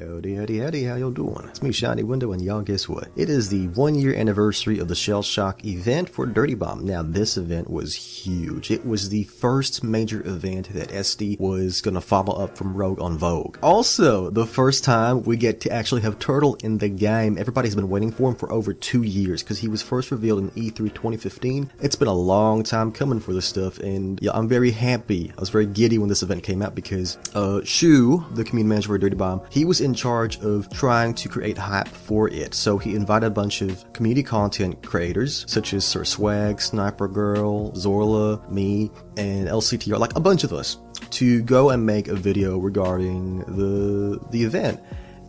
Howdy, how y'all doing? It's me, Shiny Window, and y'all guess what? It is the 1-year anniversary of the Shell Shock event for Dirty Bomb. Now, this event was huge. It was the first major event that SD was gonna follow up from Rogue on Vogue. Also, the first time we get to actually have Turtle in the game. Everybody's been waiting for him for over 2 years, because he was first revealed in E3 2015. It's been a long time coming for this stuff, and yeah, I'm very happy. I was very giddy when this event came out, because Shu, the community manager for Dirty Bomb, he was in charge of trying to create hype for it. So he invited a bunch of community content creators, such as Sir Swag, Sniper Girl, Zorla, me, and LCTR, like a bunch of us, to go and make a video regarding the event.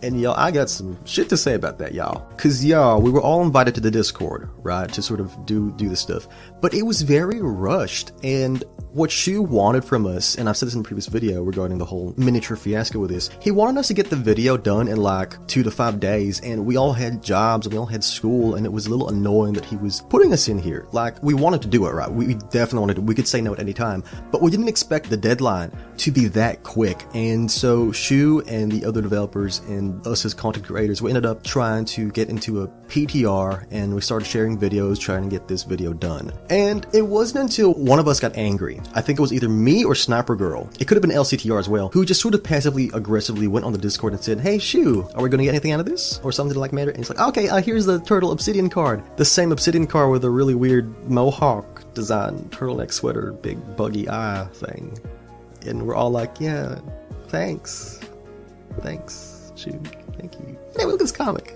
And y'all, I got some shit to say about that, y'all. Cause y'all, we were all invited to the Discord, right, to sort of do this stuff. But it was very rushed, and what Shu wanted from us, and I've said this in a previous video regarding the whole miniature fiasco with this, he wanted us to get the video done in like 2 to 5 days, and we all had jobs and we all had school, and it was a little annoying that he was putting us in here. Like, we wanted to do it, right? We definitely wanted to. We could say no at any time, but we didn't expect the deadline to be that quick. And so Shu and the other developers and us as content creators, we ended up trying to get into a PTR, and we started sharing videos trying to get this video done. And it wasn't until one of us got angry, I think it was either me or Sniper Girl, it could have been LCTR as well, who just sort of passively aggressively went on the Discord and said, "Hey Shu, are we gonna get anything out of this?" or something like matter. And he's like, "Okay, here's the Turtle Obsidian card." The same Obsidian card with a really weird mohawk design turtleneck sweater, big buggy eye thing. And we're all like, "Yeah, thanks, Shu, thank you." Hey, look at this comic.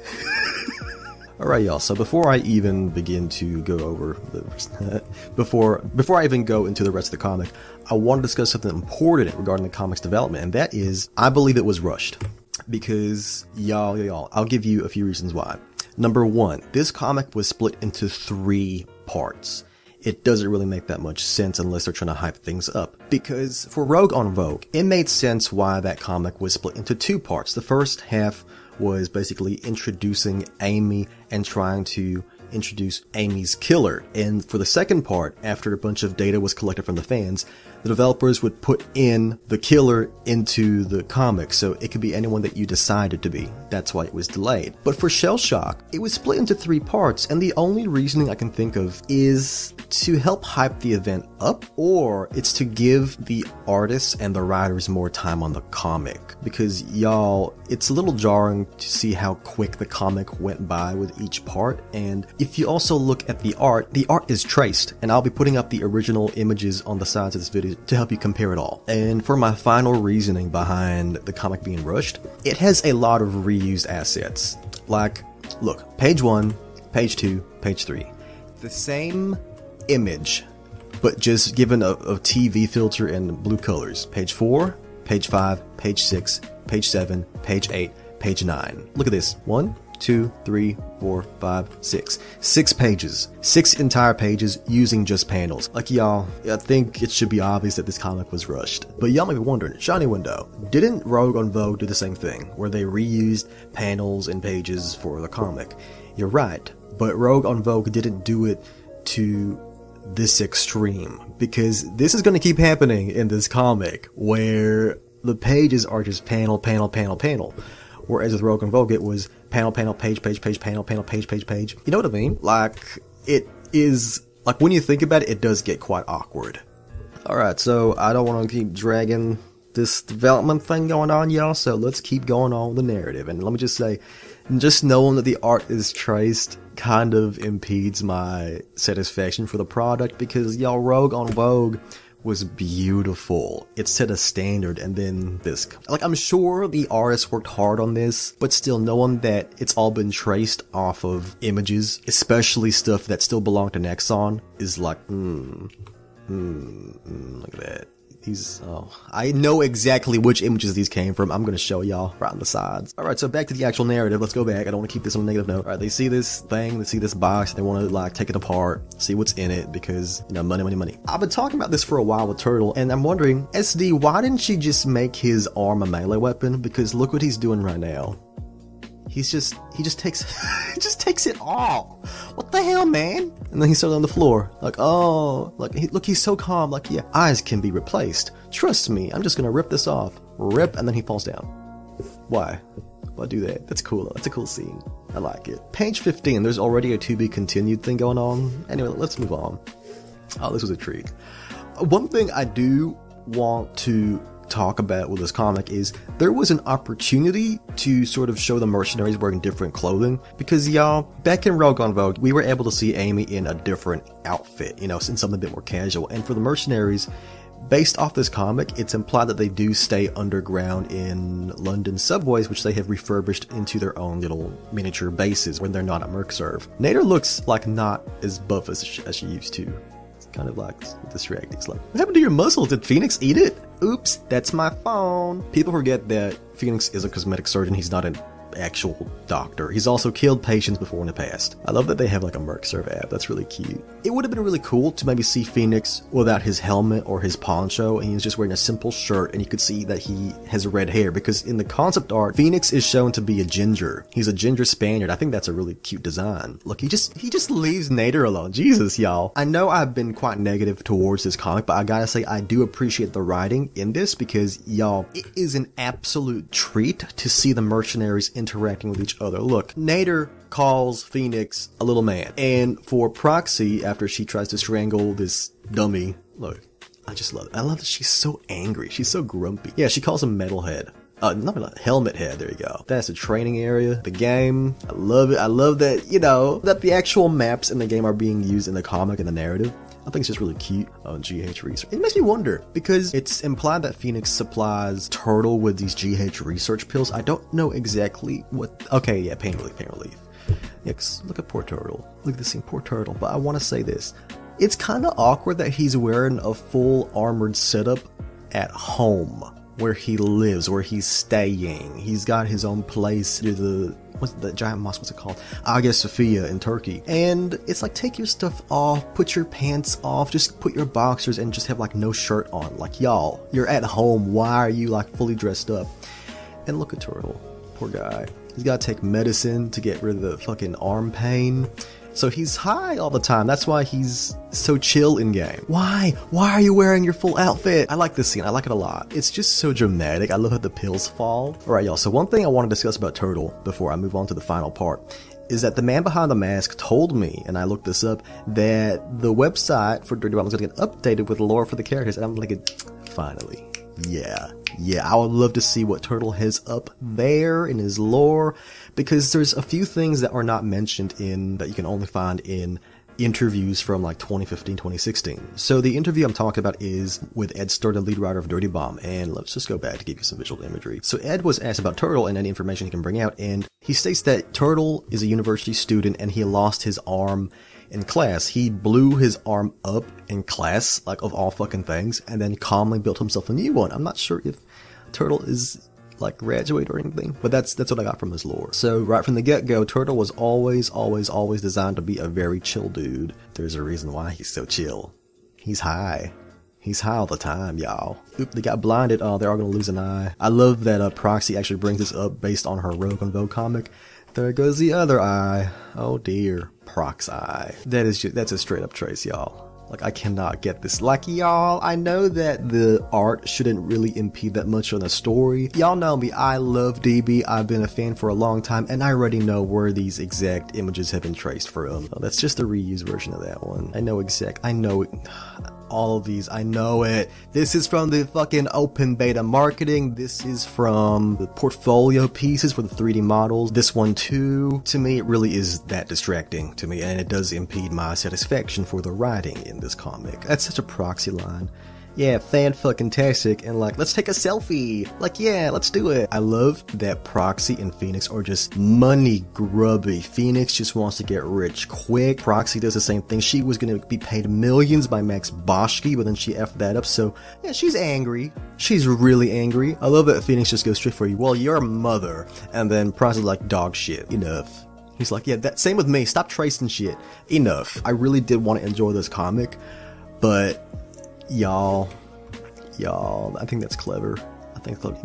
Alright y'all, so before I even begin to go over the before I even go into the rest of the comic, I want to discuss something important regarding the comic's development, and that is, I believe it was rushed. Because y'all, I'll give you a few reasons why. Number one, this comic was split into 3 parts. It doesn't really make that much sense unless they're trying to hype things up. Because for Rogue on Vogue, it made sense why that comic was split into 2 parts. The first half was basically introducing Amy and trying to introduce Amy's killer. And for the second part, after a bunch of data was collected from the fans, the developers would put in the killer into the comic, so it could be anyone that you decided to be. That's why it was delayed. But for Shell Shock, it was split into 3 parts, and the only reasoning I can think of is to help hype the event up, or it's to give the artists and the writers more time on the comic. Because y'all, it's a little jarring to see how quick the comic went by with each part, and if you also look at the art is traced, and I'll be putting up the original images on the sides of this video to help you compare it all. And for my final reasoning behind the comic being rushed, it has a lot of reused assets. Like, look, page 1, page 2, page 3. The same image, but just given a TV filter and blue colors. Page 4, page 5, page 6, page 7, page 8, page 9. Look at this. 1, 2, 3, 4, 5, 6. 6 pages. 6 entire pages using just panels. Like y'all, I think it should be obvious that this comic was rushed. But y'all may be wondering, Shiny Window, didn't Rogue on Vogue do the same thing, where they reused panels and pages for the comic? You're right, but Rogue on Vogue didn't do it to this extreme, because this is going to keep happening in this comic, where the pages are just panel, panel, panel, panel. Whereas with Rogue on Vogue, it was panel, panel, page, page, page, panel, panel, page, page, page. You know what I mean? Like, it is, like, when you think about it, it does get quite awkward. Alright, so I don't want to keep dragging this development thing going on, y'all, so let's keep going on with the narrative. And let me just say, just knowing that the art is traced kind of impedes my satisfaction for the product, because y'all, Rogue on Vogue was beautiful. It set a standard, and then this. Like, I'm sure the artists worked hard on this, but still knowing that it's all been traced off of images, especially stuff that still belong to Nexon, is like, look at that. I know exactly which images these came from. I'm gonna show y'all right on the sides. Alright, so back to the actual narrative. Let's go back. I don't want to keep this on a negative note. Alright, they see this thing, they see this box, they want to like take it apart, see what's in it, because, you know, money, money, money. I've been talking about this for a while with Turtle, and I'm wondering, SD, why didn't she just make his arm a melee weapon? Because look what he's doing right now. He just takes it all. What the hell, man? And then he started on the floor, like, oh, like, look, he's so calm, like, yeah, eyes can be replaced. Trust me, I'm just gonna rip this off. Rip, and then he falls down. Why? Why do that? That's cool. That's a cool scene. I like it. Page 15, there's already a to be continued thing going on. Anyway, let's move on. Oh, this was a treat. One thing I do want to talk about with this comic is there was an opportunity to sort of show the mercenaries wearing different clothing, because y'all, back in Rogue on Vogue, we were able to see Amy in a different outfit, you know, in something a bit more casual. And for the mercenaries, based off this comic, it's implied that they do stay underground in London subways, which they have refurbished into their own little miniature bases when they're not at Mercserve. Nader looks like not as buff as she used to. It's kind of like distracting. It's like, what happened to your muscles? Did Phoenix eat it? Oops, that's my phone. People forget that Phoenix is a cosmetic surgeon. He's not an actual doctor. He's also killed patients before in the past. I love that they have like a Mercserve app. That's really cute. It would have been really cool to maybe see Phoenix without his helmet or his poncho, and he's just wearing a simple shirt, and you could see that he has red hair, because in the concept art, Phoenix is shown to be a ginger. He's a ginger Spaniard. I think that's a really cute design. Look, he just leaves Nader alone. Jesus, y'all. I know I've been quite negative towards this comic, but I gotta say I do appreciate the writing in this, because y'all, it is an absolute treat to see the mercenaries interacting with each other. Look, Nader calls Phoenix a little man, and for Proxy, after she tries to strangle this dummy, look, I just love it. I love that she's so angry. She's so grumpy. Yeah, she calls him Metalhead. Not Helmet Head, there you go. That's the training area, the game. I love it. I love that, you know, that the actual maps in the game are being used in the comic and the narrative. I think it's just really cute on GH research. It makes me wonder, because it's implied that Phoenix supplies Turtle with these GH research pills. I don't know exactly what. Okay, yeah, pain relief. Yeah, 'cause look at poor Turtle. Look at this scene, poor Turtle. But I want to say this. It's kind of awkward that he's wearing a full armored setup at home, where he lives, where he's staying. He's got his own place near the, what's the giant mosque, what's it called? Hagia Sophia in Turkey. And it's like, take your stuff off, put your pants off, just put your boxers and just have like no shirt on. Like, y'all, you're at home. Why are you like fully dressed up? And look at Turtle, poor guy. He's got to take medicine to get rid of the fucking arm pain. So he's high all the time. That's why he's so chill in game. Why? Why are you wearing your full outfit? I like this scene. I like it a lot. It's just so dramatic. I love how the pills fall. All right, y'all. So one thing I want to discuss about Turtle before I move on to the final part is that the man behind the mask told me, and I looked this up, that the website for Dirty Bomb is going to get updated with lore for the characters. And I'm like, finally. Yeah, I would love to see what Turtle has up there in his lore, because there's a few things that are not mentioned in, that you can only find in interviews from like 2015, 2016. So the interview I'm talking about is with Ed Stern, the lead writer of Dirty Bomb, and let's just go back to give you some visual imagery. So Ed was asked about Turtle and any information he can bring out, and he states that Turtle is a university student and he lost his arm in class. He blew his arm up in class, like of all fucking things, and then calmly built himself a new one. I'm not sure if Turtle is like graduate or anything, but that's what I got from his lore. So right from the get-go, Turtle was always designed to be a very chill dude. There's a reason why he's so chill. He's high. He's high all the time, y'all. Oop, they got blinded. Oh, they are gonna lose an eye. I love that Proxy actually brings this up based on her Rogue on Vogue comic. There goes the other eye. Oh dear. Prox eye. That's a straight up trace, y'all. Like, I cannot get this. Like, y'all, I know that the art shouldn't really impede that much on the story. Y'all know me, I love DB. I've been a fan for a long time, and I already know where these exact images have been traced from. Oh, that's just a reused version of that one. I know it. All of these, I know it. This is from the fucking open beta marketing. This is from the portfolio pieces for the 3D models. This one too. To me, it really is that distracting to me, and it does impede my satisfaction for the writing in this comic. That's such a Proxy line. Yeah, fan-fucking-tastic, and like, let's take a selfie. Like, yeah, let's do it. I love that Proxy and Phoenix are just money grubby. Phoenix just wants to get rich quick. Proxy does the same thing. She was gonna be paid millions by Max Boschke, but then she effed that up, so yeah, she's angry. She's really angry. I love that Phoenix just goes straight for you. Well, you're a mother. And then Proxy's like, dog shit. Enough. He's like, yeah, that same with me. Stop tracing shit. Enough. I really did want to enjoy this comic, but y'all, I think that's clever.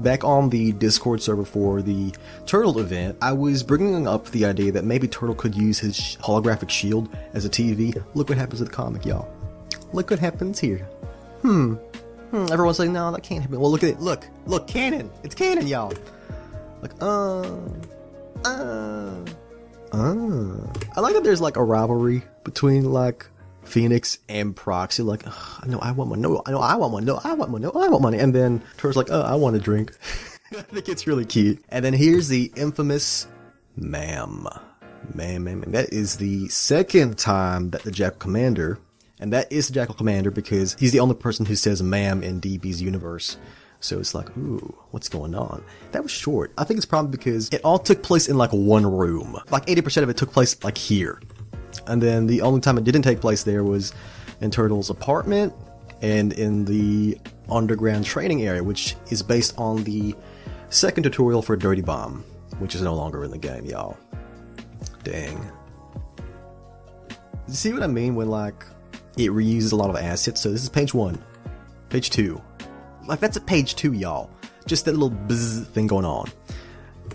Back on the Discord server for the Turtle event, I was bringing up the idea that maybe Turtle could use his holographic shield as a TV. Look what happens to the comic, y'all. Look what happens here. Everyone's like, no, that can't happen. Well, look at it. Look, canon. It's canon, y'all. Like, I like that there's like a rivalry between like Phoenix and Proxy. Like, no, I want one. No, I want one. No, I want one. No, I want money. And then Turtle's like, I want a drink. I think it's really cute. And then here's the infamous ma'am. Ma'am. That is the second time that the Jackal Commander, and that is the Jackal Commander because he's the only person who says ma'am in DB's universe. So it's like, ooh, what's going on? That was short. I think it's probably because it all took place in like one room. Like 80% of it took place like here. And then the only time it didn't take place there was in Turtle's apartment and in the underground training area, which is based on the second tutorial for Dirty Bomb, which is no longer in the game, y'all. Dang. You see what I mean when like it reuses a lot of assets? So this is page 1, page 2. Like that's at page 2, y'all. Just that little buzz thing going on.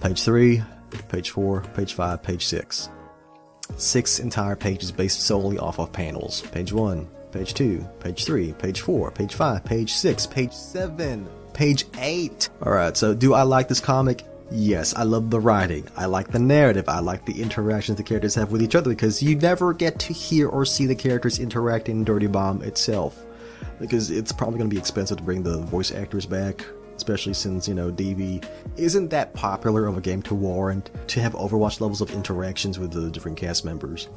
Page 3, page 4, page 5, page 6. 6 entire pages based solely off of panels. Page 1, page 2, page 3, page 4, page 5, page 6, page 7, page 8. Alright, so do I like this comic? Yes, I love the writing. I like the narrative. I like the interactions the characters have with each other because you never get to hear or see the characters interacting in Dirty Bomb itself. Because it's probably going to be expensive to bring the voice actors back, especially since, you know, DB isn't that popular of a game to warrant to have Overwatch levels of interactions with the different cast members.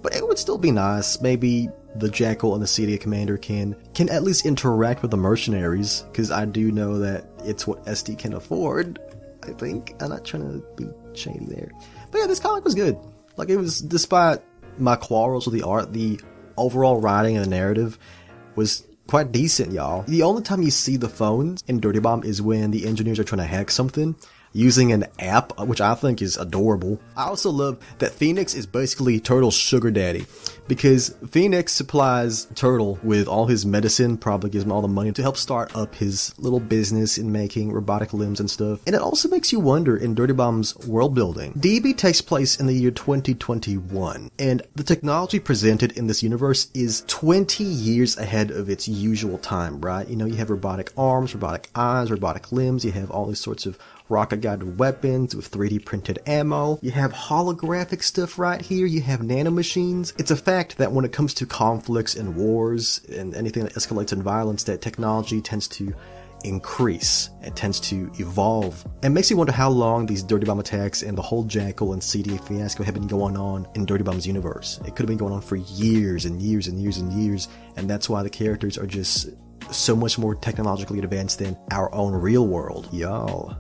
But it would still be nice. Maybe the Jackal and the CDA commander can at least interact with the mercenaries, because I do know that it's what SD can afford, I think. I'm not trying to be shady there. But yeah, this comic was good. Like, it was, despite my quarrels with the art, the overall writing and the narrative was quite decent, y'all. The only time you see the phones in Dirty Bomb is when the engineers are trying to hack something using an app, which I think is adorable. I also love that Phoenix is basically Turtle's sugar daddy, because Phoenix supplies Turtle with all his medicine, probably gives him all the money to help start up his little business in making robotic limbs and stuff. And it also makes you wonder in Dirty Bomb's world building. DB takes place in the year 2021, and the technology presented in this universe is 20 years ahead of its usual time, right? You know, you have robotic arms, robotic eyes, robotic limbs, you have all these sorts of rocket-guided weapons with 3D printed ammo. You have holographic stuff right here. You have nanomachines. It's a fact that when it comes to conflicts and wars and anything that escalates in violence, that technology tends to increase. It tends to evolve. And makes you wonder how long these Dirty Bomb attacks and the whole Jackal and CDA fiasco have been going on in Dirty Bomb's universe. It could have been going on for years and years and years and years, and that's why the characters are just so much more technologically advanced than our own real world. Y'all.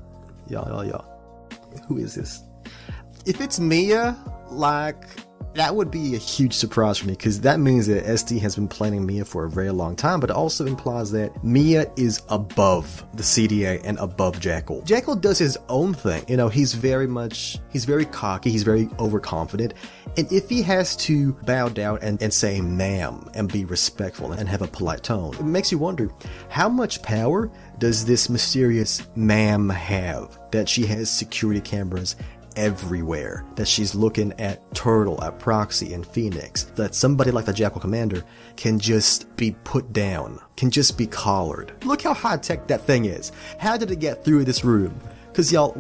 Who is this? If it's Mia, like, that would be a huge surprise for me, because that means that SD has been planning Mia for a very long time, but it also implies that Mia is above the CDA and above Jackal. Jackal does his own thing. You know, he's very cocky, he's very overconfident, and if he has to bow down and say ma'am and be respectful and have a polite tone, it makes you wonder, how much power does this mysterious ma'am have, that she has security cameras everywhere, that she's looking at Turtle, at Proxy, and Phoenix, that somebody like the Jackal Commander can just be put down, can just be collared. Look how high-tech that thing is. How did it get through this room? Because, y'all,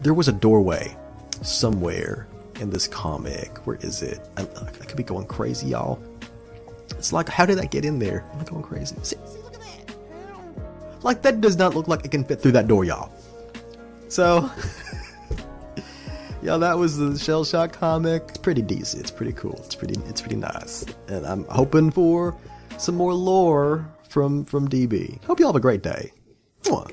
there was a doorway somewhere in this comic. Where is it? I could be going crazy, y'all. It's like, how did that get in there? Am I going crazy? See, look at that. Like, that does not look like it can fit through that door, y'all. So, yeah, that was the Shell Shock comic. It's pretty decent. It's pretty cool. It's pretty nice. And I'm hoping for some more lore from DB. Hope you all have a great day. Mwah.